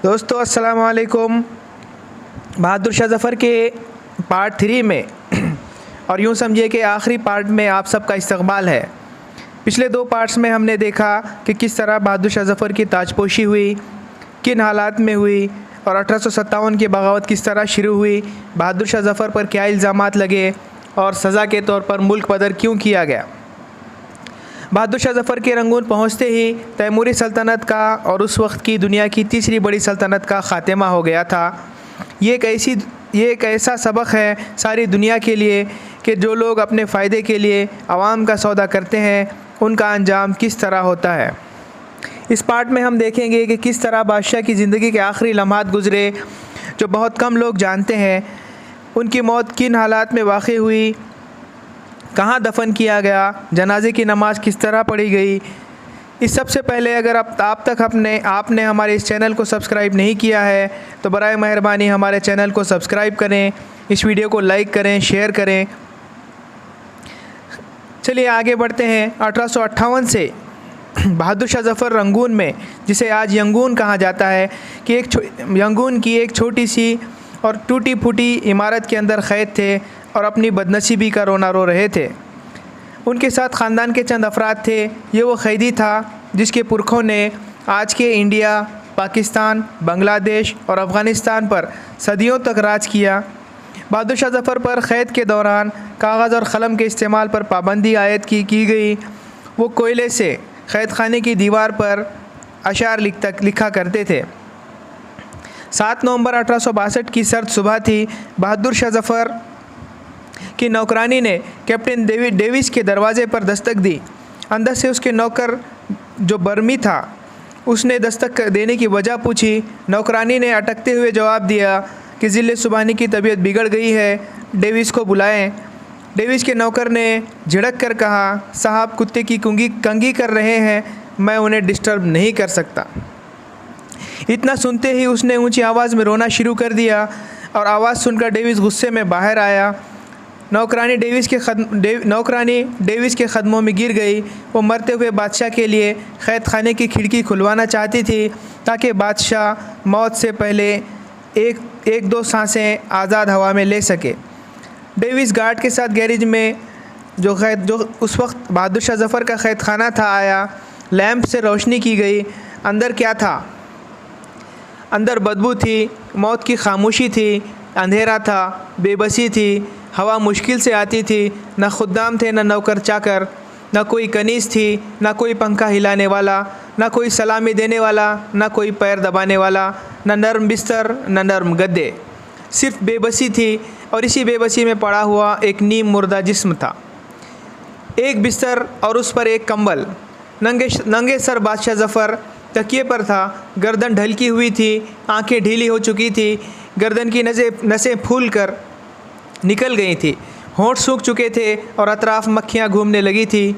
दोस्तों अस्सलाम वालेकुम। बहादुर शाह ज़फ़र के पार्ट 3 में और यूँ समझिए कि आखिरी पार्ट में आप सबका इस्तकबाल है। पिछले 2 पार्ट्स में हमने देखा कि किस तरह बहादुर शाह ज़फ़र की ताजपोशी हुई, किन हालात में हुई और 1857 की बगावत किस तरह शुरू हुई, बहादुर शाह ज़फ़र पर क्या इल्ज़ामात लगे और सज़ा के तौर पर मुल्क बदर क्यों किया गया। बहादुर शाह ज़फ़र के रंगून पहुँचते ही तैमूरी सल्तनत का और उस वक्त की दुनिया की तीसरी बड़ी सल्तनत का ख़ात्मा हो गया था। ये एक ऐसा सबक है सारी दुनिया के लिए कि जो लोग अपने फ़ायदे के लिए आवाम का सौदा करते हैं उनका अंजाम किस तरह होता है। इस पार्ट में हम देखेंगे कि किस तरह बादशाह की ज़िंदगी के आखिरी लम्हात गुज़रे जो बहुत कम लोग जानते हैं। उनकी मौत किन हालात में वाक़ई हुई, कहाँ दफन किया गया, जनाजे की नमाज़ किस तरह पढ़ी गई। इस सबसे पहले अगर आप तक आपने हमारे इस चैनल को सब्सक्राइब नहीं किया है तो बराए मेहरबानी हमारे चैनल को सब्सक्राइब करें, इस वीडियो को लाइक करें, शेयर करें। चलिए आगे बढ़ते हैं। 1858 से बहादुर शाह ज़फ़र रंगून में, जिसे आज यंगून कहा जाता है, कि यंगून की एक छोटी सी और टूटी फूटी इमारत के अंदर क़ैद थे और अपनी बदनसीबी का रोना रो रहे थे। उनके साथ ख़ानदान के चंद अफराद थे। ये वो क़ैदी था जिसके पुरखों ने आज के इंडिया, पाकिस्तान, बांग्लादेश और अफ़गानिस्तान पर सदियों तक राज किया। बहादुर शाह ज़फ़र पर क़ैद के दौरान कागज़ और क़लम के इस्तेमाल पर पाबंदी आयद की गई। वो कोयले से क़ैद खाने की दीवार पर अशार लिखा करते थे। 7 नवंबर 1862 की सर्द सुबह थी। बहादुर शाह ज़फ़र की नौकरानी ने कैप्टन डेविस के दरवाज़े पर दस्तक दी। अंदर से उसके नौकर जो बर्मी था उसने दस्तक देने की वजह पूछी। नौकरानी ने अटकते हुए जवाब दिया कि ज़िले सुबहानी की तबीयत बिगड़ गई है, डेविस को बुलाएं। डेविस के नौकर ने झिड़क कर कहा, साहब कुत्ते की कंघी कर रहे हैं, मैं उन्हें डिस्टर्ब नहीं कर सकता। इतना सुनते ही उसने ऊंची आवाज़ में रोना शुरू कर दिया और आवाज़ सुनकर डेविस गुस्से में बाहर आया। नौकरानी डेविस के क़दमों में गिर गई। वो मरते हुए बादशाह के लिए क़ैद खाने की खिड़की खुलवाना चाहती थी ताकि बादशाह मौत से पहले एक दो सांसें आज़ाद हवा में ले सके। डेविस गार्ड के साथ गैरेज में जो उस वक्त बहादुर शाह ज़फ़र का क़ैद खाना था आया। लैंप से रोशनी की गई। अंदर क्या था? अंदर बदबू थी, मौत की खामोशी थी, अंधेरा था, बेबसी थी, हवा मुश्किल से आती थी। न खुद्दाम थे, न नौकर चाकर, न कोई कनीज़ थी, न कोई पंखा हिलाने वाला, न कोई सलामी देने वाला, न कोई पैर दबाने वाला, न नर्म बिस्तर, न नर्म गद्दे। सिर्फ बेबसी थी और इसी बेबसी में पड़ा हुआ एक नीम मुर्दा जिस्म था। एक बिस्तर और उस पर एक कंबल। नंगे सर बादशाह ज़फ़र तकिए पर था। गर्दन ढलकी हुई थी, आंखें ढीली हो चुकी थी, गर्दन की नसें फूल कर निकल गई थी, होंठ सूख चुके थे और अतराफ़ मक्खियाँ घूमने लगी थी।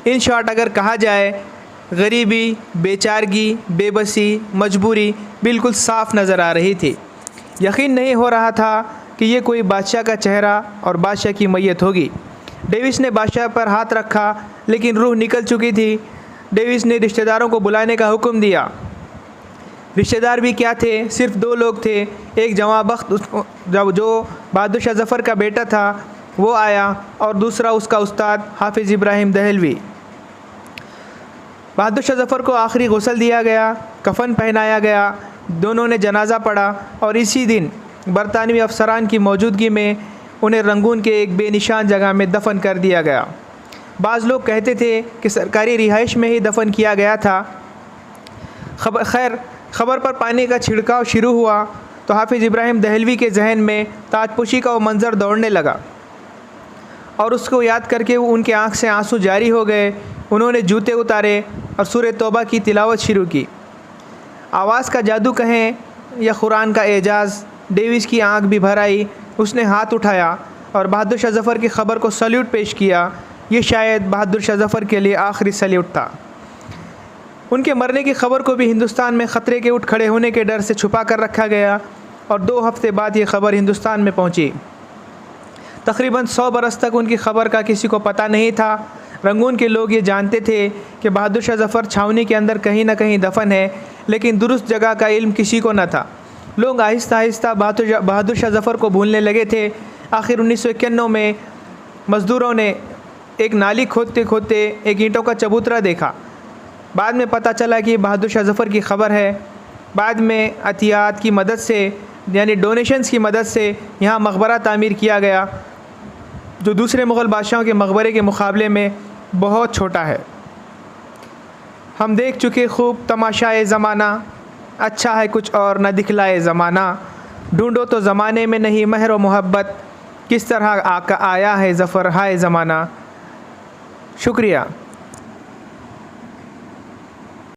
इन शॉर्ट अगर कहा जाए, गरीबी, बेचारगी, बेबसी, मजबूरी बिल्कुल साफ़ नज़र आ रही थी। यकीन नहीं हो रहा था कि ये कोई बादशाह का चेहरा और बादशाह की मैयत होगी। डेविस ने बादशाह पर हाथ रखा लेकिन रूह निकल चुकी थी। डेविस ने रिश्तेदारों को बुलाने का हुक्म दिया। रिश्तेदार भी क्या थे, सिर्फ 2 लोग थे। एक जवाबख्त जो बहादुर शाह ज़फ़र का बेटा था वो आया और दूसरा उसका उस्ताद हाफिज़ इब्राहिम दहलवी। बहादुर शाह ज़फ़र को आखिरी गुस्ल दिया गया, कफ़न पहनाया गया, दोनों ने जनाजा पढ़ा और इसी दिन बरतानवी अफसरान की मौजूदगी में उन्हें रंगून के एक बेनिशान जगह में दफन कर दिया गया। बाज़ लोग कहते थे कि सरकारी रिहाइश में ही दफन किया गया था। खबर पर पानी का छिड़काव शुरू हुआ तो हाफिज़ इब्राहिम दहलवी के जहन में ताजपोशी का वो मंज़र दौड़ने लगा और उसको याद करके उनके आँख से आंसू जारी हो गए। उन्होंने जूते उतारे और सूरह तौबा की तिलावत शुरू की। आवाज़ का जादू कहें या कुरान का एजाज़, डेविस की आँख भी भर आई। उसने हाथ उठाया और बहादुर शाह ज़फ़र की ख़बर को सल्यूट पेश किया। ये शायद बहादुर शाह ज़फ़र के लिए आखिरी सल्यूट था। उनके मरने की ख़बर को भी हिंदुस्तान में ख़तरे के उठ खड़े होने के डर से छुपा कर रखा गया और 2 हफ़्ते बाद ये ख़बर हिंदुस्तान में पहुंची। तकरीबन 100 बरस तक उनकी ख़बर का किसी को पता नहीं था। रंगून के लोग ये जानते थे कि बहादुर शाह ज़फ़र छावनी के अंदर कहीं ना कहीं दफन है, लेकिन दुरुस्त जगह का इल्म किसी को न था। लोग आहिस्ता आहिस्ता बहादुर शाह ज़फ़र को भूलने लगे थे। आखिर 1991 में मज़दूरों ने एक नाली खोदते खोदते एक ईंटों का चबूतरा देखा। बाद में पता चला कि बहादुर शाह ज़फ़र की ख़बर है। बाद में अतियात की मदद से यानी डोनेशंस की मदद से यहाँ मकबरा तामीर किया गया, जो दूसरे मुग़ल बादशाहों के मकबरे के मुकाबले में बहुत छोटा है। हम देख चुके खूब तमाशाए ज़माना, अच्छा है कुछ और न दिखलाए ज़माना, ढूंढो तो ज़माने में नहीं महर व मोहब्बत, किस तरह आया है ज़फ़र हाय ज़माना। शुक्रिया।